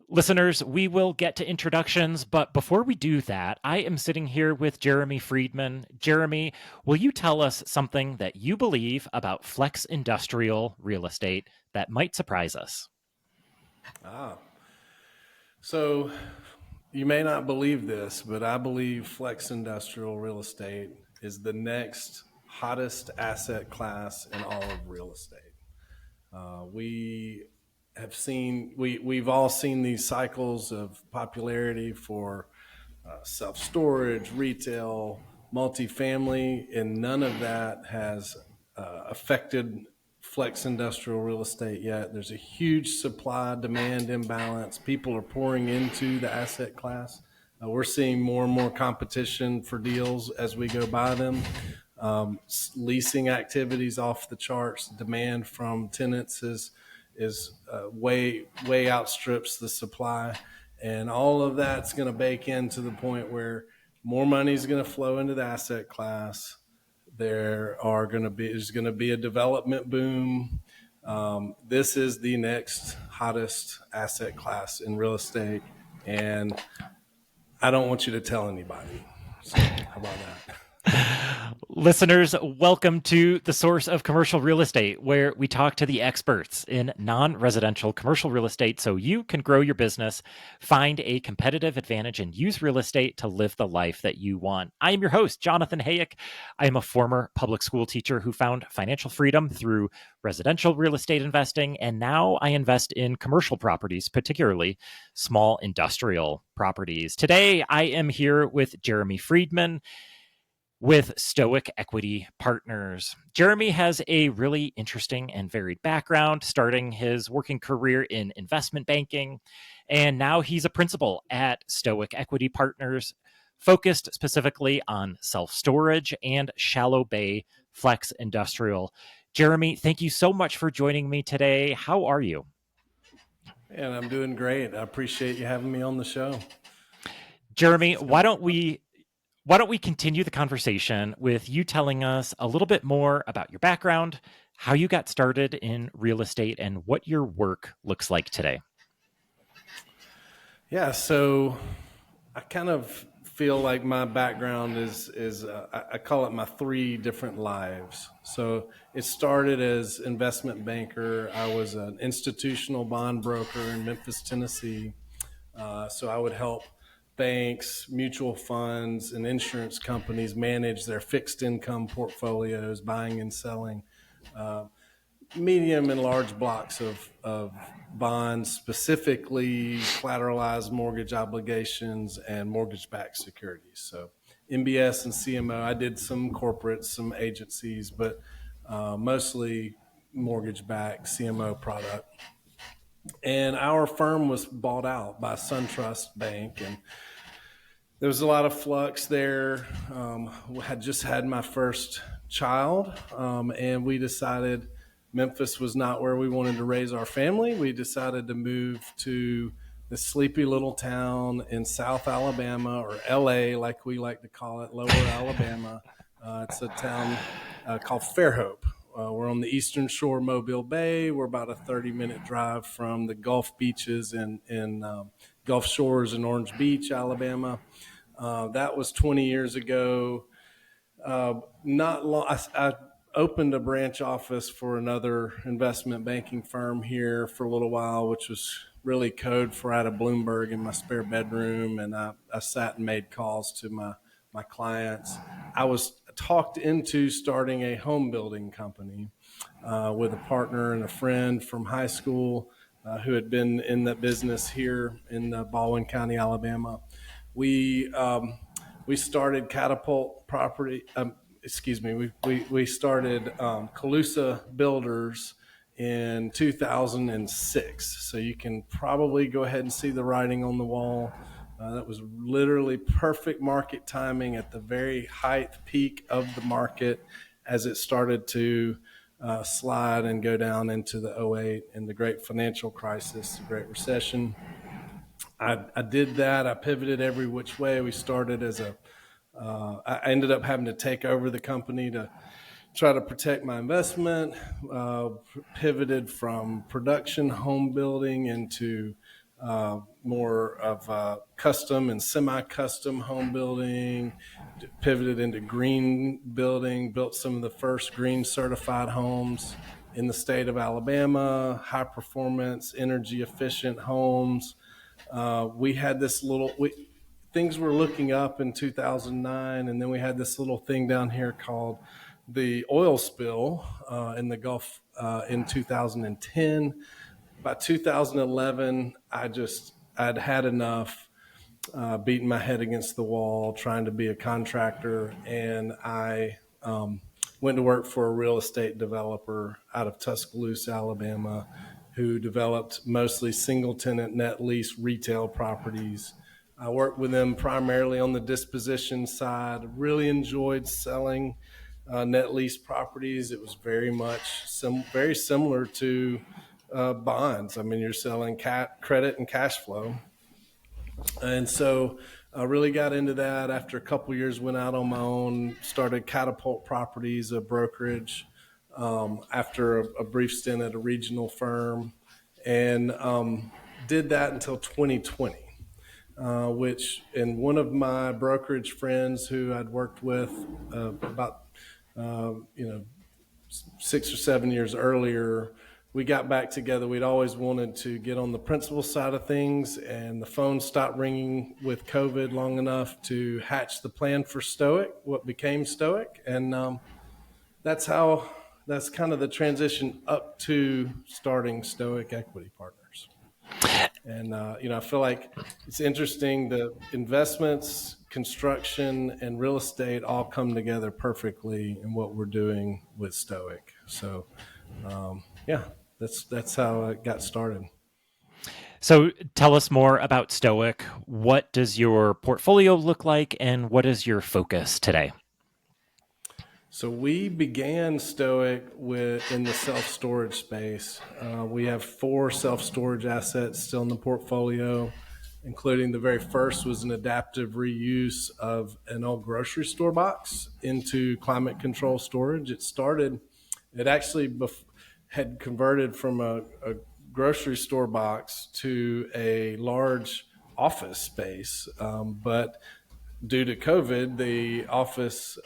Listeners, we will get to introductions, but before we do that, I am sitting here with Jeremy Friedman. Jeremy, will you tell us something that you believe about flex industrial real estate that might surprise us? Ah, so you may not believe this, but I believe flex industrial real estate is the next hottest asset class in all of real estate. We've all seen these cycles of popularity for self storage, retail, multifamily, and none of that has affected flex industrial real estate yet. There's a huge supply demand imbalance. People are pouring into the asset class. We're seeing more and more competition for deals as we go by them. Leasing activities off the charts. Demand from tenants is way outstrips the supply, and all of that's going to bake in to the point where more money is going to flow into the asset class. There's going to be a development boom. This is the next hottest asset class in real estate, and I don't want you to tell anybody. So how about that? Listeners, welcome to the Source of Commercial Real Estate, where we talk to the experts in non-residential commercial real estate so you can grow your business, find a competitive advantage, and use real estate to live the life that you want. I am your host, Jonathan Hayek. I am a former public school teacher who found financial freedom through residential real estate investing, and now I invest in commercial properties, particularly small industrial properties. Today, I am here with Jeremy Friedman with Stoic Equity Partners. Jeremy has a really interesting and varied background, starting his working career in investment banking, and now he's a principal at Stoic Equity Partners, focused specifically on self-storage and shallow bay flex industrial. Jeremy, thank you so much for joining me today. How are you? And I'm doing great. I appreciate you having me on the show. Jeremy, why don't we continue the conversation with you telling us a little bit more about your background, how you got started in real estate, and what your work looks like today? Yeah, so I kind of feel like my background is I call it my three different lives. So it started as investment banker. I was an institutional bond broker in Memphis, Tennessee. So I would help banks, mutual funds, and insurance companies manage their fixed income portfolios, buying and selling medium and large blocks of bonds, specifically collateralized mortgage obligations and mortgage-backed securities. So MBS and CMO. I did some corporates, some agencies, but mostly mortgage-backed CMO product. And our firm was bought out by SunTrust Bank, and there was a lot of flux there. Had just had my first child, and we decided Memphis was not where we wanted to raise our family. We decided to move to this sleepy little town in South Alabama, or LA, like we like to call it, Lower Alabama. It's a town called Fairhope. We're on the eastern shore of Mobile Bay. We're about a 30-minute drive from the Gulf beaches in Gulf Shores in Orange Beach, Alabama. That was 20 years ago. Not long. I opened a branch office for another investment banking firm here for a little while, which was really code for I had a Bloomberg in my spare bedroom, and I sat and made calls to my clients. I was talked into starting a home building company with a partner and a friend from high school who had been in the business here in Baldwin County, Alabama. We started Catapult Property. We started Calusa Builders in 2006. So you can probably go ahead and see the writing on the wall. That was literally perfect market timing at the very height peak of the market as it started to slide and go down into the '08 and the great financial crisis, the Great Recession. I did that. I pivoted every which way. We started as I ended up having to take over the company to try to protect my investment, pivoted from production home building into more of custom and semi-custom home building, pivoted into green building, built some of the first green certified homes in the state of Alabama, high performance, energy efficient homes. We had this things were looking up in 2009, and then we had this little thing down here called the oil spill in the Gulf in 2010. By 2011, I'd had enough, beating my head against the wall, trying to be a contractor, and I went to work for a real estate developer out of Tuscaloosa, Alabama, who developed mostly single tenant net lease retail properties. I worked with them primarily on the disposition side. Really enjoyed selling net lease properties. It was very much very similar to bonds. I mean, you're selling credit and cash flow. And so I really got into that after a couple of years, went out on my own, started Catapult Properties, a brokerage, after a brief stint at a regional firm, and did that until 2020. And one of my brokerage friends who I'd worked with about 6 or 7 years earlier, we got back together. We'd always wanted to get on the principal side of things, and the phone stopped ringing with COVID long enough to hatch the plan for Stoic, what became Stoic. And that's kind of the transition up to starting Stoic Equity Partners. And, I feel like it's interesting, the investments, construction, and real estate all come together perfectly in what we're doing with Stoic. So, that's how it got started. So tell us more about Stoic. What does your portfolio look like, and what is your focus today? So we began Stoic in the self-storage space. We have 4 self-storage assets still in the portfolio, including the very first was an adaptive reuse of an old grocery store box into climate control storage. It actually had converted from a grocery store box to a large office space, but due to COVID, the office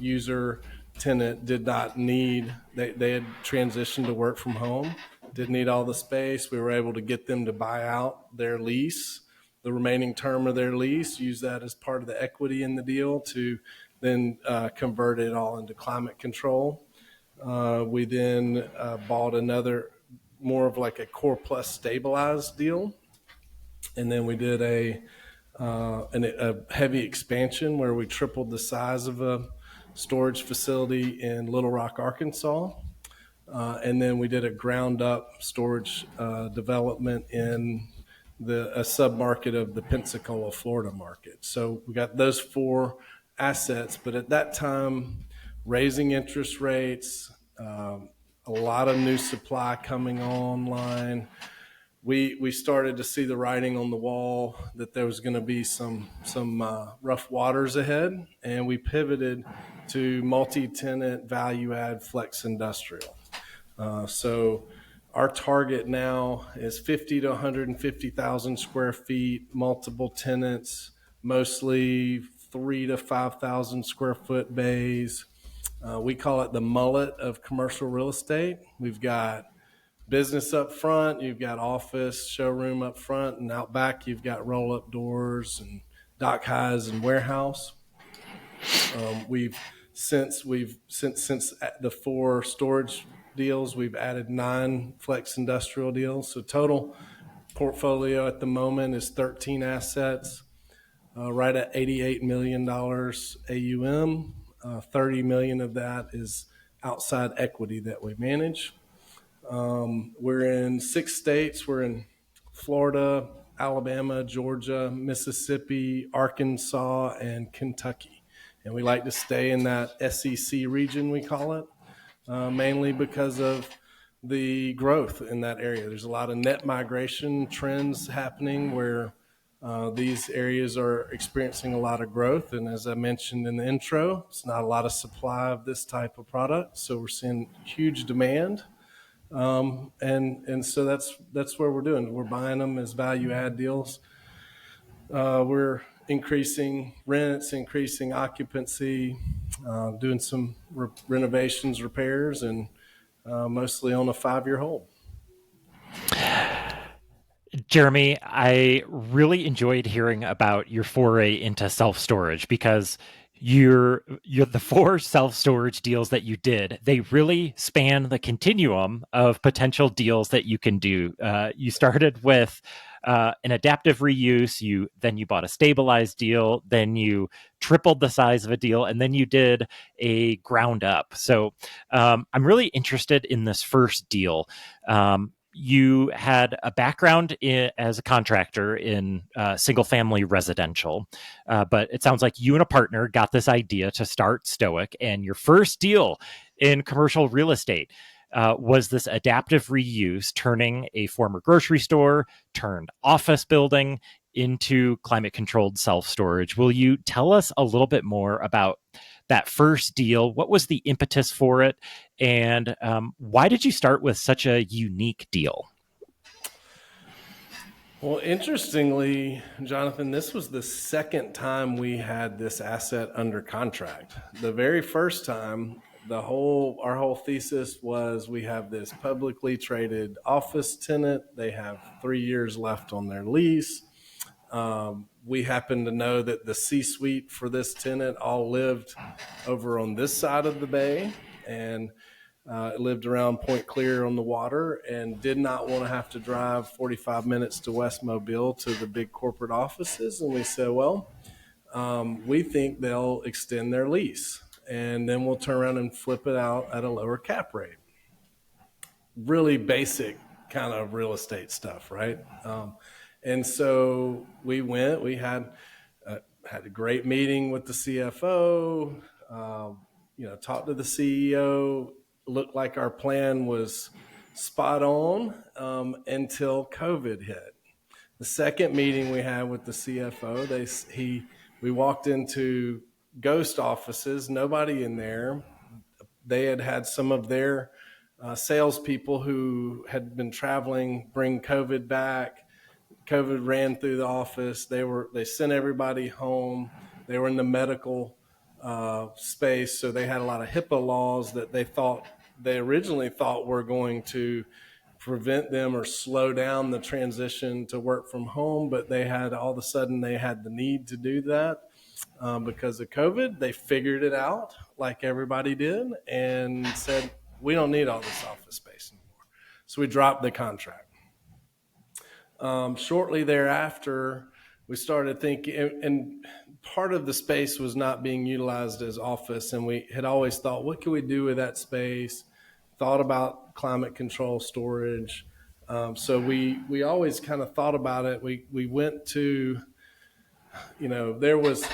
user tenant did not need, they had transitioned to work from home, didn't need all the space. We were able to get them to buy out their lease, the remaining term of their lease, use that as part of the equity in the deal to then convert it all into climate control. We then bought another, more of like a core plus stabilized deal. And then we did a heavy expansion where we tripled the size of a storage facility in Little Rock, Arkansas. And then we did a ground up storage development in a submarket of the Pensacola, Florida market. So we got those 4 assets, but at that time, raising interest rates, a lot of new supply coming online. We started to see the writing on the wall that there was going to be some rough waters ahead, and we pivoted to multi-tenant value-add flex industrial. So our target now is 50 to 150,000 square feet, multiple tenants, mostly 3 to 5,000 square foot bays. We call it the mullet of commercial real estate. We've got business up front, you've got office, showroom up front, and out back you've got roll-up doors and dock highs and warehouse. Since the 4 storage deals, we've added 9 flex industrial deals. So total portfolio at the moment is 13 assets, right at $88 million AUM. 30 million of that is outside equity that we manage. We're in 6 states. We're in Florida, Alabama, Georgia, Mississippi, Arkansas, and Kentucky. And we like to stay in that SEC region, we call it, mainly because of the growth in that area. There's a lot of net migration trends happening where these areas are experiencing a lot of growth. And as I mentioned in the intro, it's not a lot of supply of this type of product. So we're seeing huge demand. And so that's where we're doing. We're buying them as value add deals. We're increasing rents, increasing occupancy, doing some renovations, repairs, and mostly on a 5-year hold. Jeremy, I really enjoyed hearing about your foray into self-storage because you're the four self-storage deals that you did, they really span the continuum of potential deals that you can do. You started with an adaptive reuse, you bought a stabilized deal, then you tripled the size of a deal, and then you did a ground up. So I'm really interested in this first deal. You had a background as a contractor in single family residential, but it sounds like you and a partner got this idea to start Stoic, and your first deal in commercial real estate was this adaptive reuse, turning a former grocery store turned office building into climate controlled self storage. Will you tell us a little bit more about that first deal? What was the impetus for it? And why did you start with such a unique deal? Well, interestingly, Jonathan, this was the second time we had this asset under contract. The very first time, our whole thesis was we have this publicly traded office tenant. They have 3 years left on their lease. We happen to know that the C-suite for this tenant all lived over on this side of the bay, and lived around Point Clear on the water, and did not want to have to drive 45 minutes to West Mobile to the big corporate offices. And we said, well, we think they'll extend their lease, and then we'll turn around and flip it out at a lower cap rate. Really basic kind of real estate stuff, right? And so we had a great meeting with the CFO, talked to the CEO. Looked like our plan was spot on until COVID hit. The second meeting we had with the CFO, we walked into ghost offices, nobody in there. They had some of their salespeople who had been traveling bring COVID back. COVID ran through the office. They sent everybody home. They were in the medical space, so they had a lot of HIPAA laws that they originally thought were going to prevent them or slow down the transition to work from home, but all of a sudden they had the need to do that because of COVID. They figured it out like everybody did and said, we don't need all this office space anymore. So we dropped the contract. Shortly thereafter, we started thinking, and part of the space was not being utilized as office, and we had always thought, what can we do with that space? Thought about climate control storage. So we always kind of thought about it. We went to, there was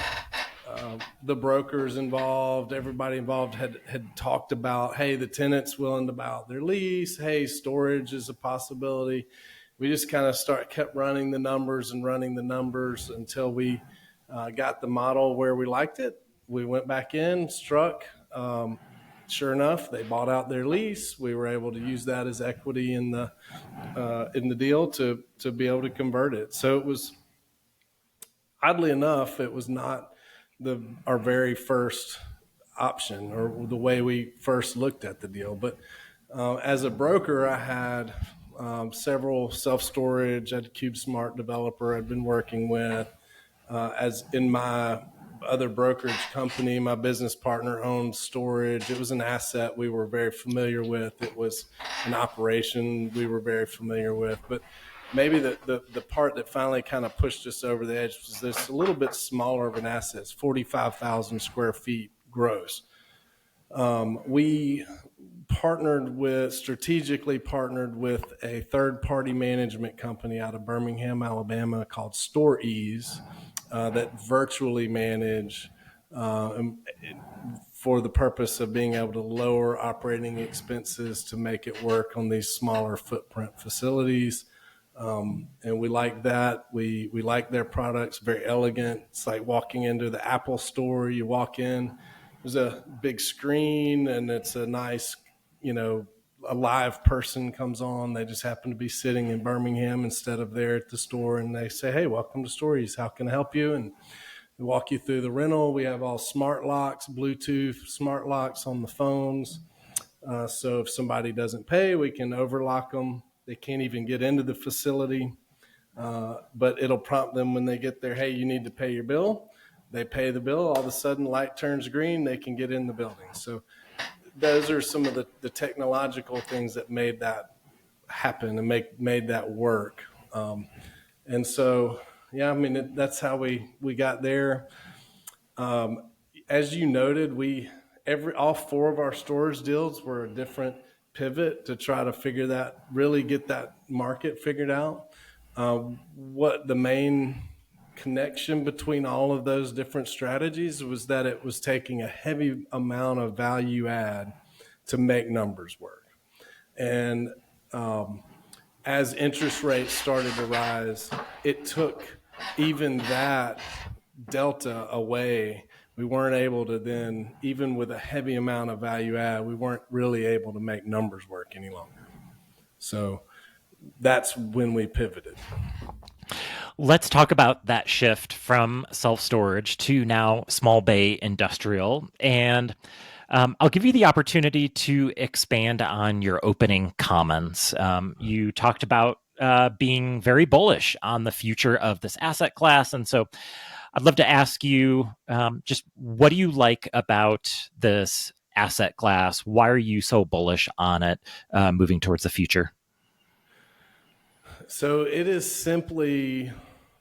the brokers involved, everybody involved had talked about, hey, the tenant's willing to buy out their lease. Hey, storage is a possibility. We just kind of kept running the numbers until we got the model where we liked it. We went back in, struck. Sure enough, they bought out their lease. We were able to use that as equity in the deal to be able to convert it. So it was, oddly enough, it was not our very first option or the way we first looked at the deal. But as a broker, I had several self-storage. I had a CubeSmart developer I'd been working with. As in my other brokerage company, my business partner owned storage. It was an asset we were very familiar with. It was an operation we were very familiar with. But maybe the part that finally kind of pushed us over the edge was this a little bit smaller of an asset. It's 45,000 square feet gross. We strategically partnered with a third-party management company out of Birmingham, Alabama called Store Ease that virtually manage for the purpose of being able to lower operating expenses to make it work on these smaller footprint facilities. And we like that. We like their products, very elegant. It's like walking into the Apple store. You walk in, there's a big screen, and it's a nice, a live person comes on. They just happen to be sitting in Birmingham instead of there at the store, and they say, "Hey, welcome to Stories. How can I help you?" And we walk you through the rental. We have all smart locks, Bluetooth smart locks on the phones. So if somebody doesn't pay, we can overlock them. They can't even get into the facility, but it'll prompt them when they get there, "Hey, you need to pay your bill." They pay the bill. All of a sudden, light turns green. They can get in the building. So those are some of the technological things that made that happen and made that work. And so, yeah, I mean, that's how we got there. As you noted, all four of our stores deals were a different pivot to try to really get that market figured out. What the main connection between all of those different strategies was that it was taking a heavy amount of value add to make numbers work. And as interest rates started to rise, it took even that delta away. We weren't able to then, even with a heavy amount of value add, we weren't really able to make numbers work any longer. So that's when we pivoted. Let's talk about that shift from self-storage to now small bay industrial. And I'll give you the opportunity to expand on your opening comments. You talked about being very bullish on the future of this asset class. And so I'd love to ask you just what do you like about this asset class? Why are you so bullish on it moving towards the future? So it is simply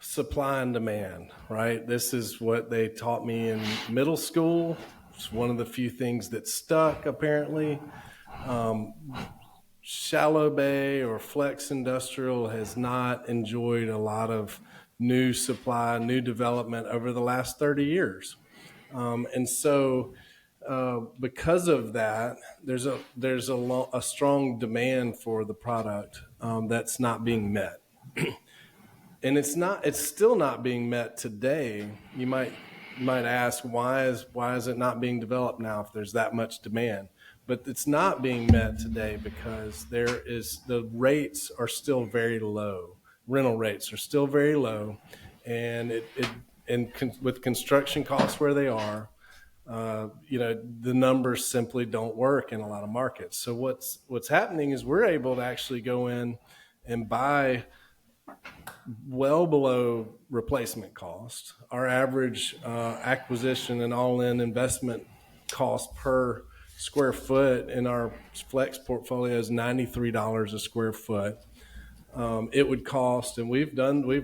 supply and demand, right? This is what they taught me in middle school. It's one of the few things that stuck, apparently. Shallow bay or flex industrial has not enjoyed a lot of new supply, new development over the last 30 years. And so because of that, there's a strong demand for the product that's not being met. And it's still not being met today. You might ask, why is it not being developed now if there's that much demand? But it's not being met today because the rates are still very low. Rental rates are still very low, and with construction costs where they are, the numbers simply don't work in a lot of markets. So what's happening is we're able to actually go in and buy well below replacement cost. Our average acquisition and all-in investment cost per square foot in our flex portfolio is $93 a square foot. It would cost, and we've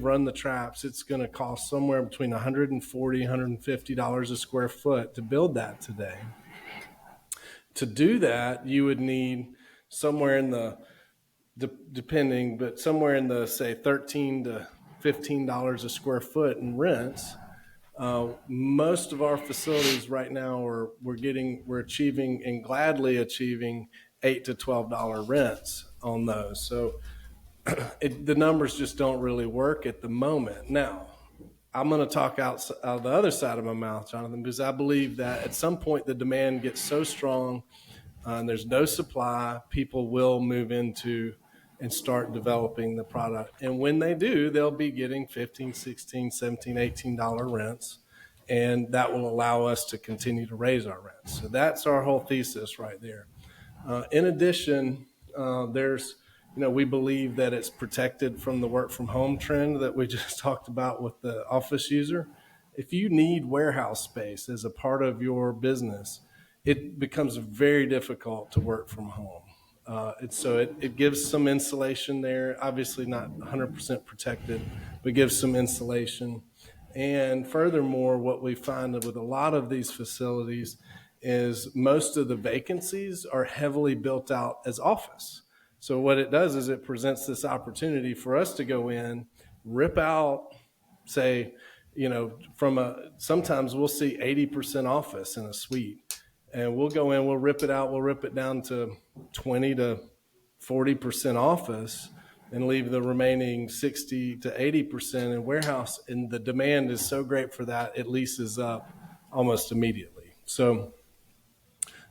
run the traps, it's going to cost somewhere between $140, $150 a square foot to build that today. To do that, you would need somewhere in the, somewhere in the, say, $13 to $15 a square foot in rents. Most of our facilities right now we're achieving and gladly achieving $8 to $12 rents on those. So the numbers just don't really work at the moment. Now, I'm going to talk out the other side of my mouth, Jonathan, because I believe that at some point the demand gets so strong and there's no supply, people will move into and start developing the product. And when they do, they'll be getting $15, $16, $17, $18 rents. And that will allow us to continue to raise our rents. So that's our whole thesis right there. In addition, we believe that it's protected from the work from home trend that we just talked about with the office user. If you need warehouse space as a part of your business, it becomes very difficult to work from home. So it gives some insulation there, obviously not 100% protected, but gives some insulation. And furthermore, what we find with a lot of these facilities is most of the vacancies are heavily built out as office. So what it does is it presents this opportunity for us to go in, rip out, say, sometimes we'll see 80% office in a suite. And we'll go in, we'll rip it out, we'll rip it down to 20 to 40% office and leave the remaining 60 to 80% in warehouse. And the demand is so great for that, it leases up almost immediately. So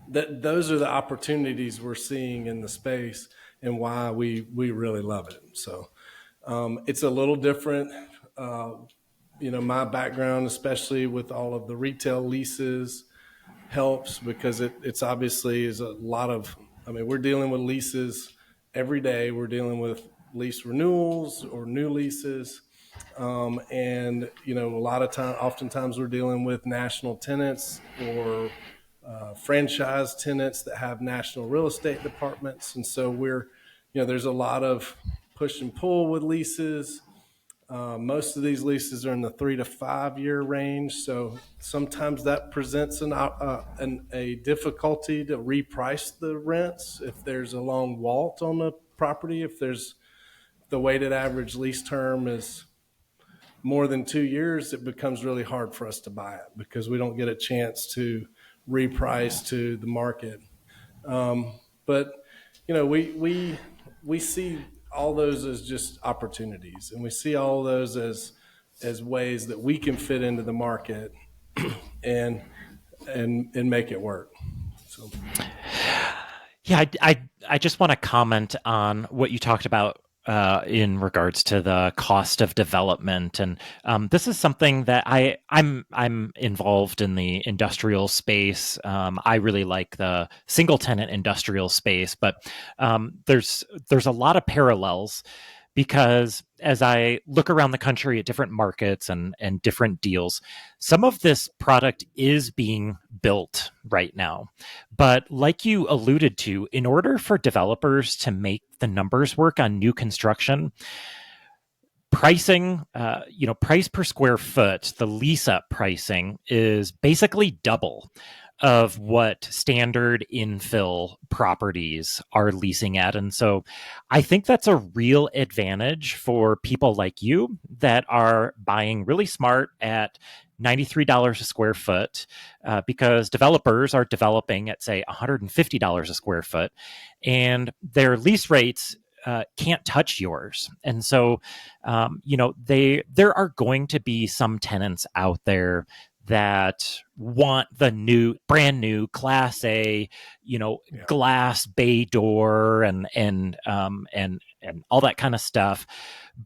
those are the opportunities we're seeing in the space, and why we really love it. So it's a little different. My background, especially with all of the retail leases, helps because it's obviously is a lot of. I mean, we're dealing with leases every day. We're dealing with lease renewals or new leases. And a lot of time, oftentimes we're dealing with national tenants or franchise tenants that have national real estate departments. And so there's a lot of push and pull with leases. Most of these leases are in the 3 to 5 year range. So sometimes that presents a difficulty to reprice the rents if there's a long WALT on the property. If the weighted average lease term is more than 2 years, it becomes really hard for us to buy it because we don't get a chance to reprice to the market. But we see all those as just opportunities, and we see all those as ways that we can fit into the market and make it work. So. Yeah, I just want to comment on what you talked about in regards to the cost of development, and this is something that I'm involved in the industrial space. I really like the single tenant industrial space, but there's a lot of parallels because as I look around the country at different markets and different deals, some of this product is being built right now. But like you alluded to, in order for developers to make the numbers work on new construction, pricing, price per square foot, the lease up pricing is basically double of what standard infill properties are leasing at. And so I think that's a real advantage for people like you that are buying really smart at $93 a square foot, because developers are developing at, say, $150 a square foot, and their lease rates can't touch yours. And so, there are going to be some tenants out there that want the brand new Class A, glass bay door and all that kind of stuff.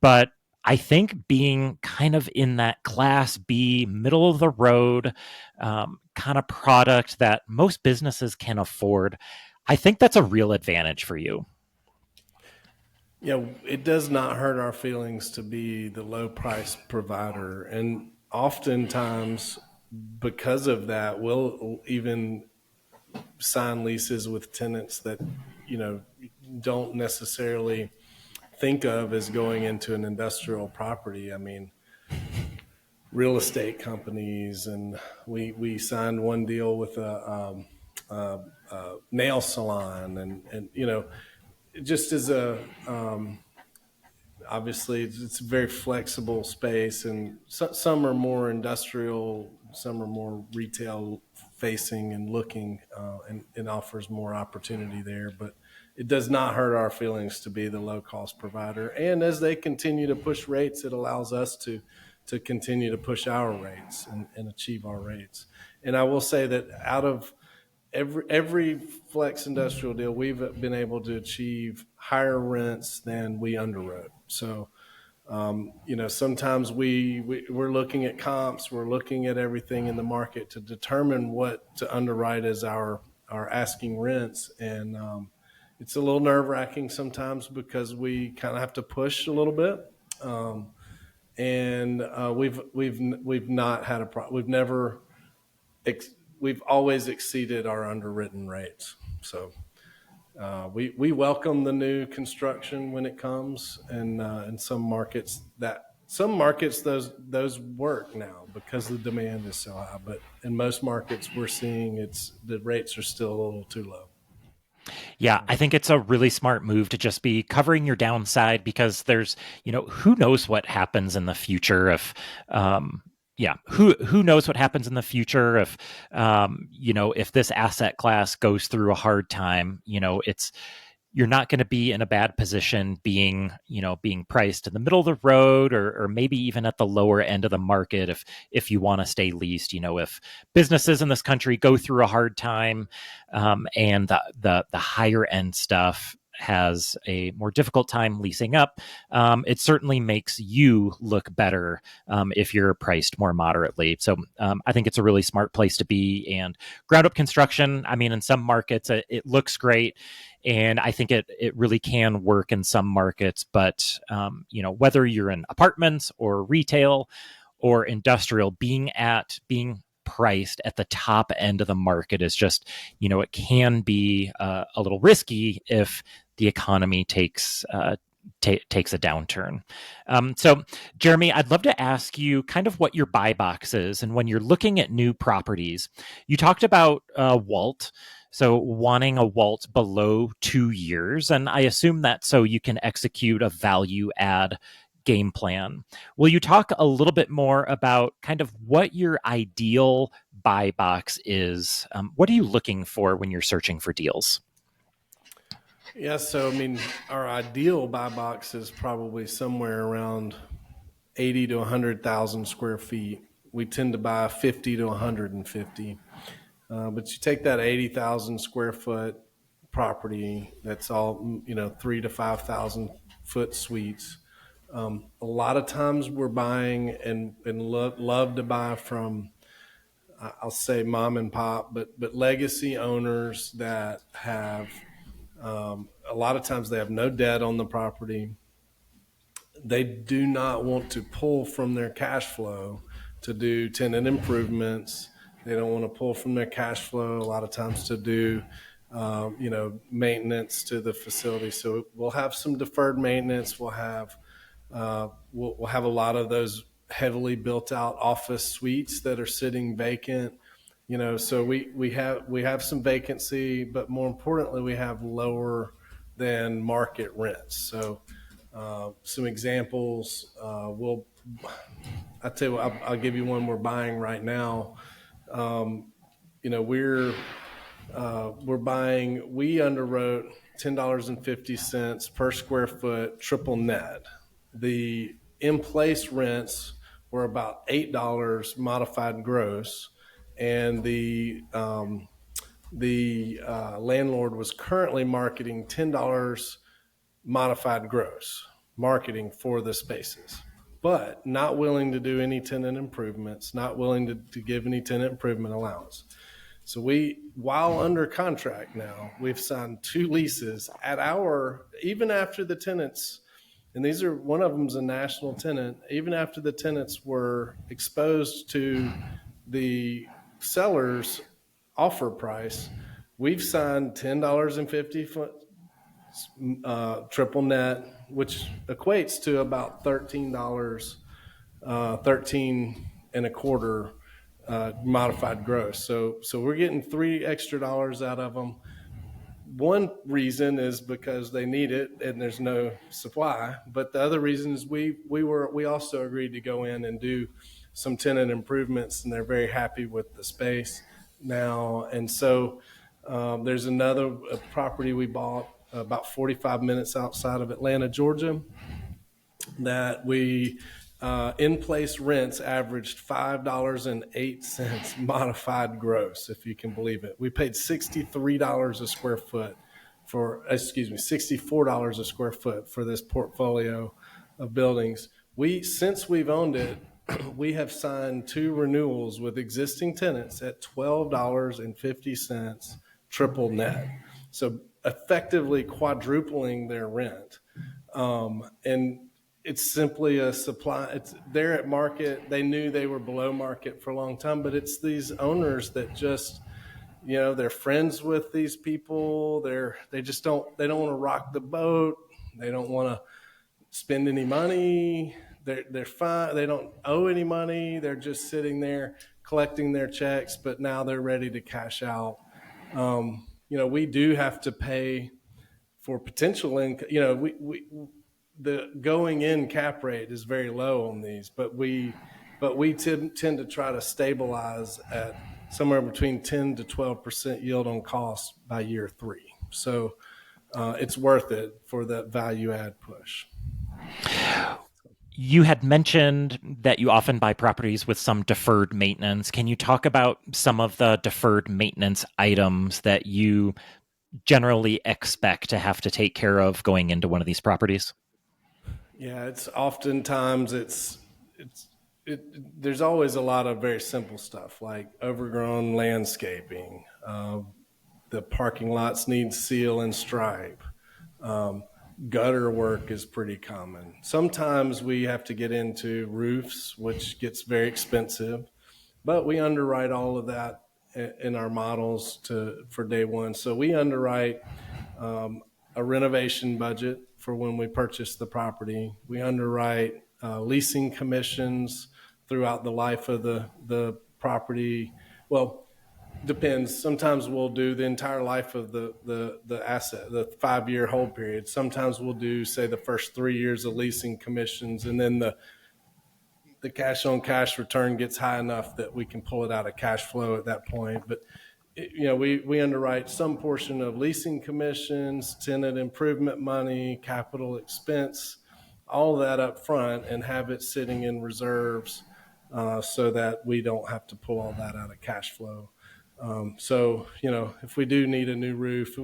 But I think being kind of in that Class B, middle of the road kind of product that most businesses can afford, I think that's a real advantage for you. Yeah, it does not hurt our feelings to be the low price provider. And oftentimes, because of that, we'll even sign leases with tenants that, don't necessarily think of as going into an industrial property. I mean, real estate companies, and we signed one deal with a nail salon, and just as obviously it's a very flexible space, and some are more industrial, some are more retail facing and looking, and offers more opportunity there. But it does not hurt our feelings to be the low cost provider. And as they continue to push rates, it allows us to continue to push our rates and achieve our rates. And I will say that out of every flex industrial deal, we've been able to achieve higher rents than we underwrote. So, sometimes we're looking at comps, we're looking at everything in the market to determine what to underwrite as our asking rents. And it's a little nerve wracking sometimes because we kind of have to push a little bit. And we've not had a problem. We've always exceeded our underwritten rates. So we welcome the new construction when it comes, and in some markets those work now because the demand is so high. But in most markets, we're seeing the rates are still a little too low. Yeah, I think it's a really smart move to just be covering your downside, because there's, who knows what happens in the future if, who knows what happens in the future if this asset class goes through a hard time. you're not going to be in a bad position being priced in the middle of the road, or maybe even at the lower end of the market if you want to stay leased. If businesses in this country go through a hard time, and the higher end stuff has a more difficult time leasing up, it certainly makes you look better if you're priced more moderately. So I think it's a really smart place to be. And ground up construction, I mean, in some markets it looks great, and I think it really can work in some markets. But whether you're in apartments or retail or industrial, being priced at the top end of the market is just, it can be a little risky if the economy takes takes a downturn. So, Jeremy, I'd love to ask you kind of what your buy box is, and when you're looking at new properties, you talked about WALT. So wanting a WALT below 2 years, and I assume that so you can execute a value add game plan. Will you talk a little bit more about kind of what your ideal buy box is? What are you looking for when you're searching for deals? Yeah, so I mean, our ideal buy box is probably somewhere around 80 to 100,000 square feet. We tend to buy 50 to 150. But you take that 80,000 square foot property, that's all, 3 to 5,000 foot suites. A lot of times we're buying and love to buy from, I'll say mom and pop, but legacy owners that have, a lot of times they have no debt on the property. They do not want to pull from their cash flow to do tenant improvements. They don't want to pull from their cash flow a lot of times to do, maintenance to the facility. So we'll have some deferred maintenance. We'll have a lot of those heavily built out office suites that are sitting vacant. So we have some vacancy, but more importantly, we have lower than market rents. So some examples. I'll tell you what, I'll give you one we're buying right now. We're buying. We underwrote $10.50 per square foot triple net. The in-place rents were about $8 modified gross, and the landlord was currently marketing $10 modified gross marketing for the spaces, but not willing to do any tenant improvements, not willing to give any tenant improvement allowance. So while under contract now, we've signed 2 leases even after the tenants, and one of them's a national tenant, even after the tenants were exposed to the seller's offer price, we've signed $10.50 triple net, which equates to about $13, 13 and a quarter modified gross. So we're getting $3 extra out of them. One reason is because they need it and there's no supply, but the other reason is we also agreed to go in and do some tenant improvements, and they're very happy with the space now. And so there's another property we bought about 45 minutes outside of Atlanta, Georgia, that we in-place rents averaged $5.08 modified gross, if you can believe it. We paid $63 a square foot $64 a square foot for this portfolio of buildings. Since we've owned it, we have signed 2 renewals with existing tenants at $12.50 triple net. So effectively quadrupling their rent. And it's simply a supply. They're at market. They knew they were below market for a long time, but it's these owners that just, they're friends with these people. They don't want to rock the boat. They don't want to spend any money. They're fine. They don't owe any money. They're just sitting there collecting their checks, but now they're ready to cash out. We do have to pay for potential income. The going in cap rate is very low on these, but we tend to try to stabilize at somewhere between 10 to 12% yield on cost by year 3. So it's worth it for that value add push. You had mentioned that you often buy properties with some deferred maintenance. Can you talk about some of the deferred maintenance items that you generally expect to have to take care of going into one of these properties? Yeah, it's oftentimes there's always a lot of very simple stuff like overgrown landscaping. The parking lots need seal and stripe. Um, Gutter work is pretty common. Sometimes we have to get into roofs, which gets very expensive, but we underwrite all of that in our models for day one. So we underwrite um, a renovation budget for when we purchase the property. We underwrite leasing commissions throughout the life of the property. Well, depends. Sometimes we'll do the entire life of the asset, the 5-year hold period. Sometimes we'll do, say, the first 3 years of leasing commissions, and then the cash on cash return gets high enough that we can pull it out of cash flow at that point. But we underwrite some portion of leasing commissions, tenant improvement money, capital expense, all that up front, and have it sitting in reserves so that we don't have to pull all that out of cash flow. So if we do need a new roof,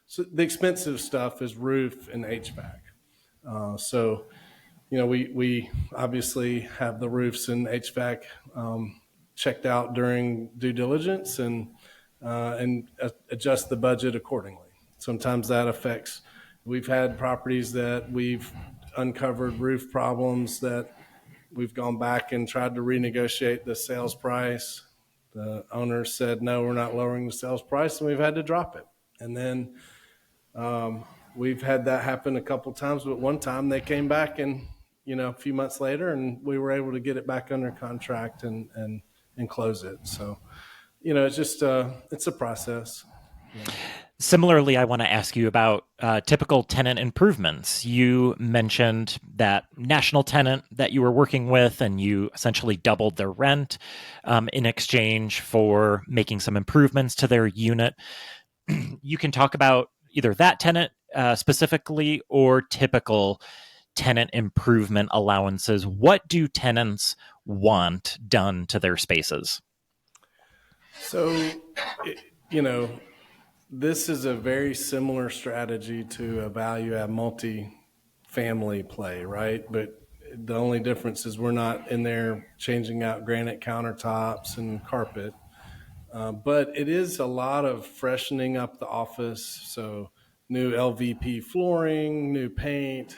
so the expensive stuff is roof and HVAC. So we obviously have the roofs and HVAC checked out during due diligence and adjust the budget accordingly. Sometimes that affects. We've had properties that we've uncovered roof problems that we've gone back and tried to renegotiate the sales price. The owner said, no, we're not lowering the sales price, and we've had to drop it. And then we've had that happen a couple times, but one time they came back and, a few months later, and we were able to get it back under contract and close it. So, it's just, it's a process. Yeah. Similarly, I want to ask you about typical tenant improvements. You mentioned that national tenant that you were working with, and you essentially doubled their rent in exchange for making some improvements to their unit. You can talk about either that tenant specifically or typical tenant improvement allowances. What do tenants want done to their spaces? So, this is a very similar strategy to a value add multi-family play, right? But the only difference is we're not in there changing out granite countertops and carpet. But it is a lot of freshening up the office. So new LVP flooring, new paint,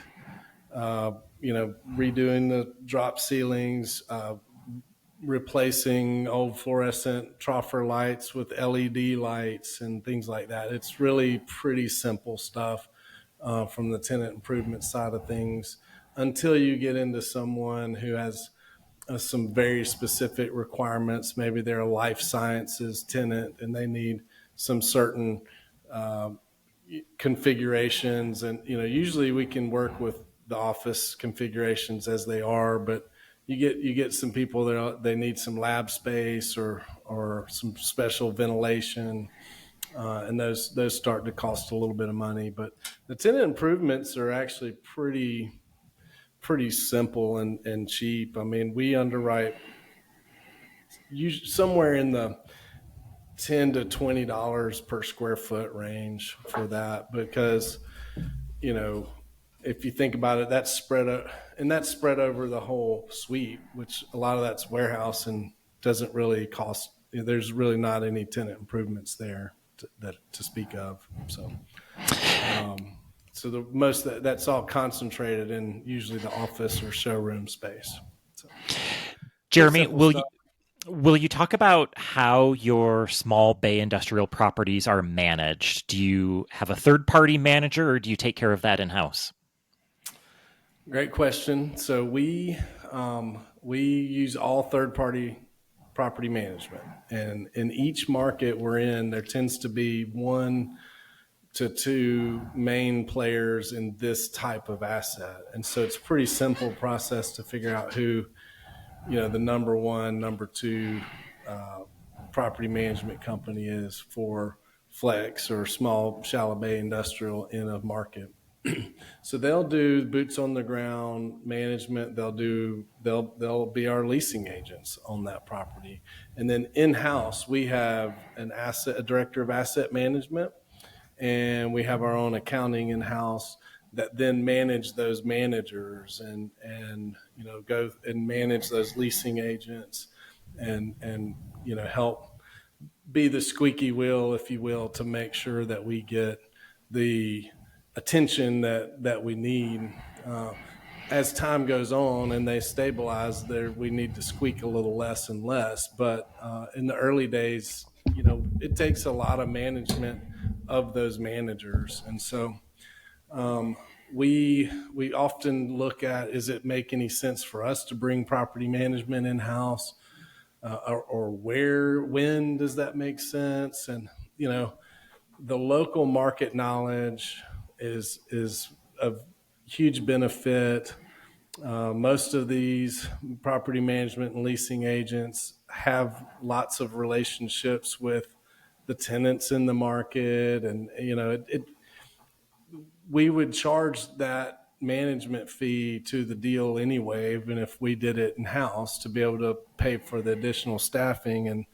redoing the drop ceilings, replacing old fluorescent troffer lights with LED lights and things like that. It's really pretty simple stuff from the tenant improvement side of things until you get into someone who has some very specific requirements. Maybe they're a life sciences tenant and they need some certain configurations. And, usually we can work with the office configurations as they are, but you get some people that they need some lab space or some special ventilation, and those start to cost a little bit of money. But the tenant improvements are actually pretty simple and cheap. I mean, we underwrite somewhere in the $10 to $20 per square foot range for that, because if you think about it, that's spread over the whole suite, which a lot of that's warehouse and doesn't really cost. There's really not any tenant improvements there to speak of. So, the most that's all concentrated in usually the office or showroom space. So, Jeremy, will you talk about how your small bay industrial properties are managed? Do you have a third party manager, or do you take care of that in house? Great question. So we use all third party property management, and in each market we're in, there tends to be 1 to 2 main players in this type of asset, and so it's a pretty simple process to figure out who the number 1, number 2 property management company is for flex or small shallow bay industrial in a market. So they'll do boots on the ground management. They'll be our leasing agents on that property. And then in-house, we have a director of asset management, and we have our own accounting in-house that then manage those managers and go and manage those leasing agents and help be the squeaky wheel, if you will, to make sure that we get the attention that we need. As time goes on and they stabilize, we need to squeak a little less and less. But in the early days, it takes a lot of management of those managers, and so we often look at, is it make any sense for us to bring property management in house, or when does that make sense? And the local market knowledge is of huge benefit. Most of these property management and leasing agents have lots of relationships with the tenants in the market, and we would charge that management fee to the deal anyway, even if we did it in house, to be able to pay for the additional staffing. And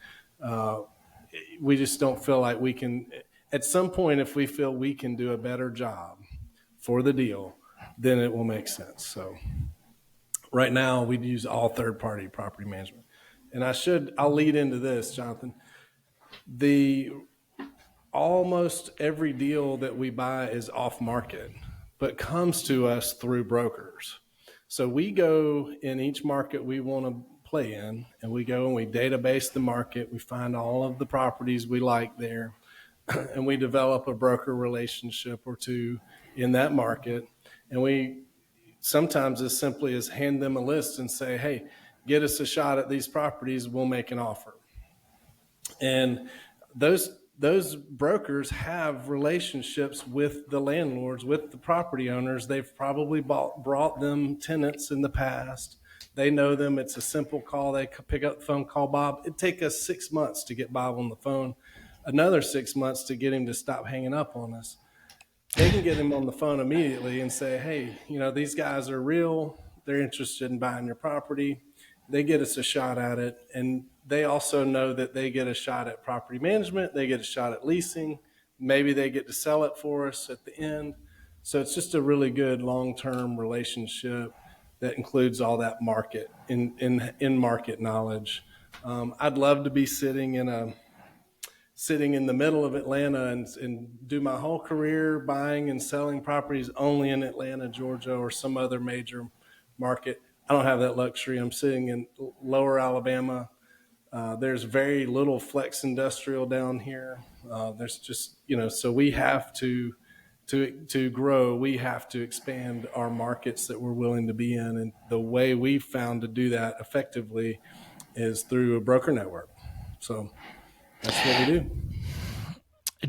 we just don't feel like we can. At some point, if we feel we can do a better job for the deal, then it will make sense. So right now, we'd use all third-party property management. And I'll lead into this, Jonathan. Almost every deal that we buy is off market, but comes to us through brokers. So we go in each market we want to play in, and we go and we database the market. We find all of the properties we like there, and we develop a broker relationship or two in that market. And we sometimes as simply as hand them a list and say, hey, get us a shot at these properties, we'll make an offer. And those brokers have relationships with the landlords, with the property owners. They've probably brought them tenants in the past. They know them. It's a simple call. They pick up the phone, call Bob. It'd take us 6 months to get Bob on the phone, another 6 months to get him to stop hanging up on us. They can get him on the phone immediately and say, hey, these guys are real. They're interested in buying your property. They get us a shot at it. And they also know that they get a shot at property management. They get a shot at leasing. Maybe they get to sell it for us at the end. So it's just a really good long-term relationship that includes all that market in market knowledge. I'd love to be sitting in the middle of Atlanta and do my whole career buying and selling properties only in Atlanta, Georgia, or some other major market. I don't have that luxury. I'm sitting in lower Alabama. There's very little flex industrial down here. There's just, so we have to grow, we have to expand our markets that we're willing to be in. And the way we've found to do that effectively is through a broker network. So that's what we do.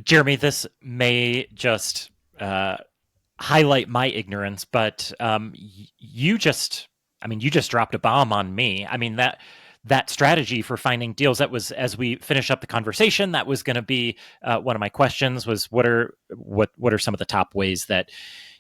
Jeremy, this may just highlight my ignorance, but you just dropped a bomb on me. I mean, that strategy for finding deals, that was, as we finish up the conversation, that was going to be one of my questions, was what are some of the top ways that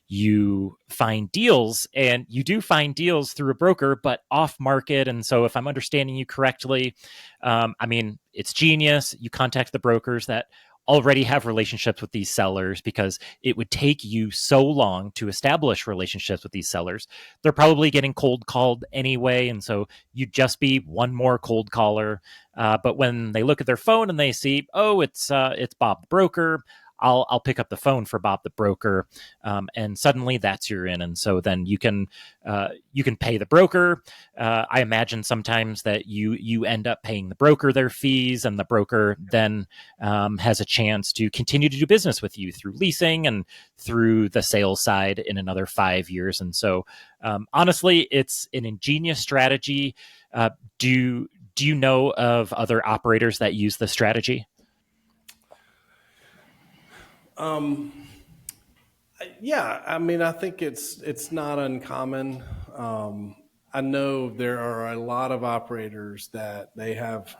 you find deals? And you do find deals through a broker, but off market. And so if I'm understanding you correctly, it's genius. You contact the brokers that already have relationships with these sellers, because it would take you so long to establish relationships with these sellers. They're probably getting cold called anyway, and so you'd just be one more cold caller. But when they look at their phone and they see, oh, it's Bob the broker, I'll pick up the phone for Bob the broker, and suddenly that's your in. And so then you can pay the broker. I imagine sometimes that you end up paying the broker their fees, and the broker then has a chance to continue to do business with you through leasing and through the sales side in another 5 years. And so honestly, it's an ingenious strategy. Do you know of other operators that use this strategy? Yeah, I think it's not uncommon. I know there are a lot of operators that they have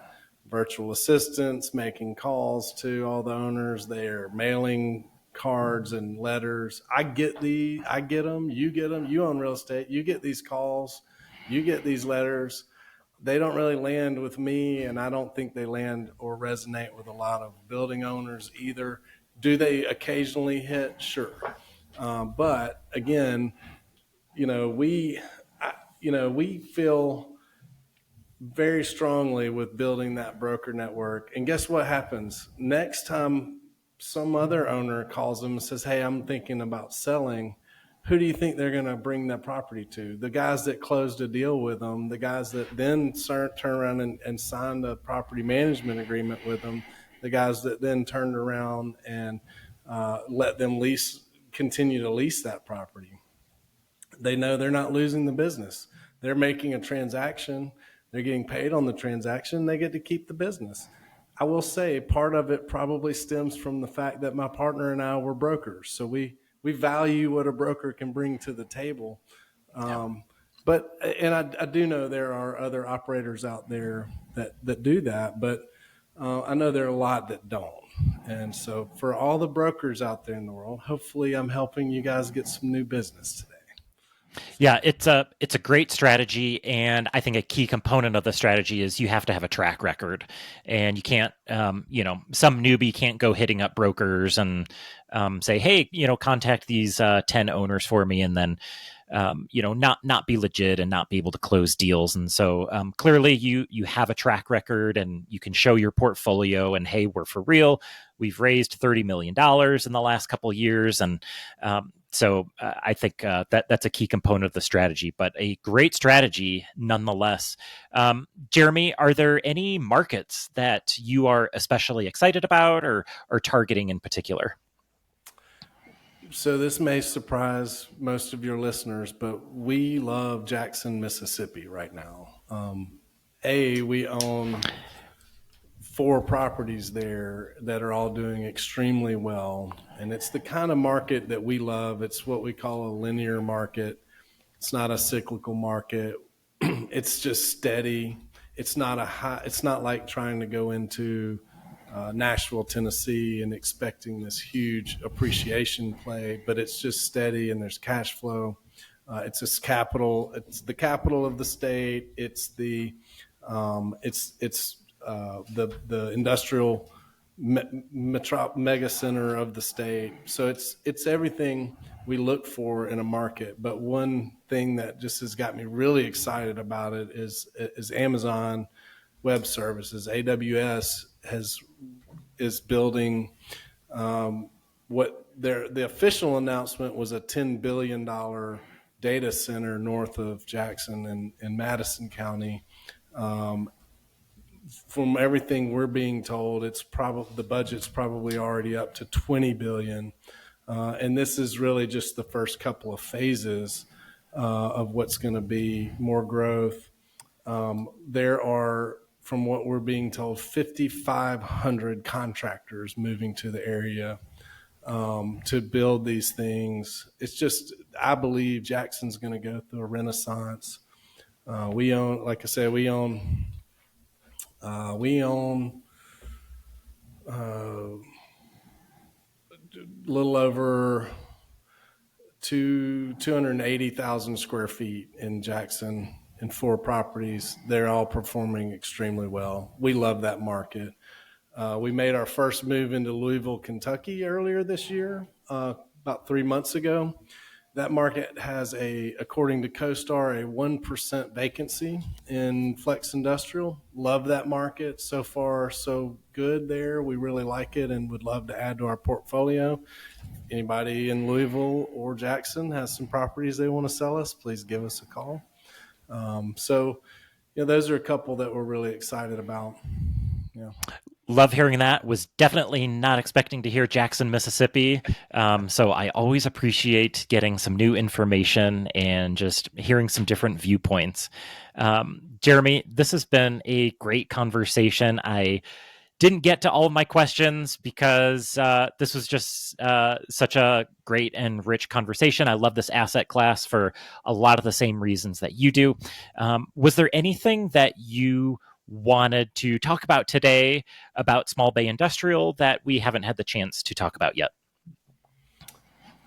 virtual assistants making calls to all the owners. They're mailing cards and letters. I get them, you get them, you own real estate, you get these calls, you get these letters. They don't really land with me, and I don't think they land or resonate with a lot of building owners either. Do they occasionally hit? Sure. But again, we feel very strongly with building that broker network. And guess what happens? Next time some other owner calls them and says, hey, I'm thinking about selling, who do you think they're going to bring that property to? The guys that closed a deal with them, the guys that then turn around and signed a property management agreement with them, the guys that then turned around and let them continue to lease that property. They know they're not losing the business. They're making a transaction. They're getting paid on the transaction. They get to keep the business. I will say part of it probably stems from the fact that my partner and I were brokers. So we value what a broker can bring to the table. But I do know there are other operators out there that do that, but I know there are a lot that don't. And so for all the brokers out there in the world, hopefully I'm helping you guys get some new business today. Yeah, it's a great strategy, and I think a key component of the strategy is you have to have a track record, and you can't, some newbie can't go hitting up brokers and say, hey, contact these 10 owners for me, and then not be legit and not be able to close deals. And so clearly you have a track record, and you can show your portfolio and, hey, we're for real. We've raised $30 million in the last couple of years. And so I think that's a key component of the strategy, but a great strategy nonetheless. Jeremy, are there any markets that you are especially excited about or targeting in particular? So this may surprise most of your listeners, but we love Jackson, Mississippi right now. We own 4 properties there that are all doing extremely well. And it's the kind of market that we love. It's what we call a linear market. It's not a cyclical market. It's just steady. It's not like trying to go into Nashville, Tennessee and expecting this huge appreciation play, but it's just steady and there's cash flow. It's the capital of the state. It's the industrial mega center of the state. So it's everything we look for in a market. But one thing that just has got me really excited about it is Amazon Web Services. AWS is building the official announcement was a $10 billion data center north of Jackson in Madison County. From everything we're being told, the budget's probably already up to $20 billion. And this is really just the first couple of phases of what's going to be more growth. There are, from what we're being told, 5,500 contractors moving to the area to build these things. It's just, I believe Jackson's going to go through a renaissance. We own a little over 280,000 square feet in Jackson in 4 properties. They're all performing extremely well. We love that market. We made our first move into Louisville, Kentucky earlier this year, about 3 months ago. That market has according to CoStar, a 1% vacancy in flex industrial. Love that market. So far, so good there. We really like it and would love to add to our portfolio. Anybody in Louisville or Jackson has some properties they want to sell us, please give us a call. Those are a couple that we're really excited about. Yeah. Love hearing that. Was definitely not expecting to hear Jackson, Mississippi. So I always appreciate getting some new information and just hearing some different viewpoints. Jeremy, this has been a great conversation. I didn't get to all of my questions because this was just such a great and rich conversation. I love this asset class for a lot of the same reasons that you do. Was there anything that you wanted to talk about today about small bay industrial that we haven't had the chance to talk about yet?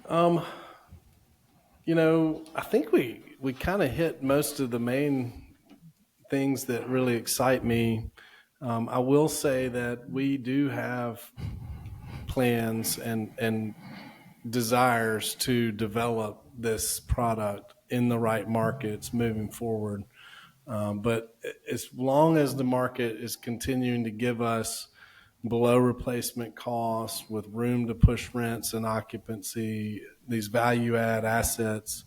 I think we kind of hit most of the main things that really excite me. I will say that we do have plans and desires to develop this product in the right markets moving forward. But as long as the market is continuing to give us below replacement costs with room to push rents and occupancy, these value add assets,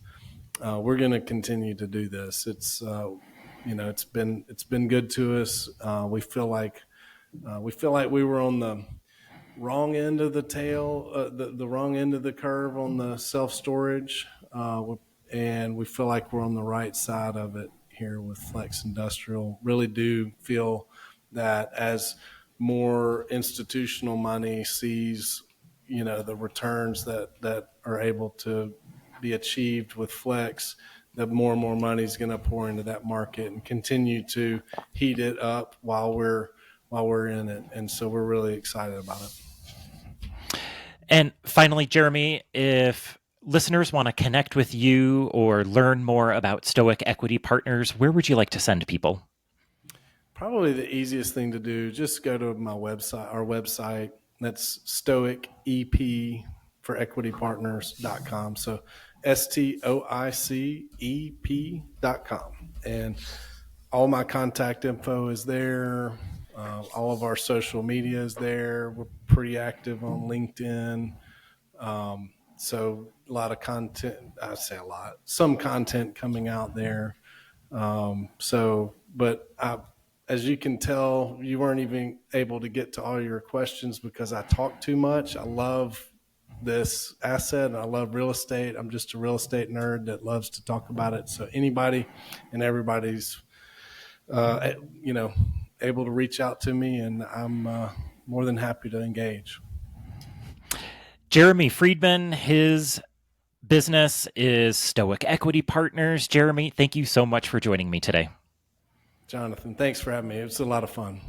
we're going to continue to do this. It's been good to us. We feel like we were on the wrong end of the wrong end of the curve on the self storage, and we feel like we're on the right side of it here with Flex Industrial. Really do feel that as more institutional money sees, the returns that are able to be achieved with Flex, that more and more money is going to pour into that market and continue to heat it up while we're in it. And so we're really excited about it. And finally, Jeremy, if listeners want to connect with you or learn more about Stoic Equity Partners, where would you like to send people? Probably the easiest thing to do, just go to our website. That's Stoic EP for equitypartners.com. So STOICEP.com. And all my contact info is there. All of our social media is there. We're pretty active on LinkedIn. So a lot of content, I say a lot, some content coming out there. As you can tell, you weren't even able to get to all your questions because I talk too much. I love this asset and I love real estate. I'm just a real estate nerd that loves to talk about it. So anybody and everybody's, able to reach out to me, and I'm more than happy to engage. Jeremy Friedman, his business is Stoic Equity Partners. Jeremy, thank you so much for joining me today. Jonathan, thanks for having me. It was a lot of fun.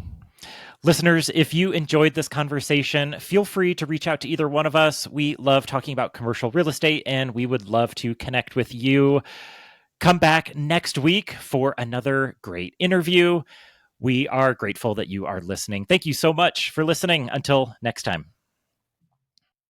Listeners, if you enjoyed this conversation, feel free to reach out to either one of us. We love talking about commercial real estate, and we would love to connect with you. Come back next week for another great interview. We are grateful that you are listening. Thank you so much for listening. Until next time.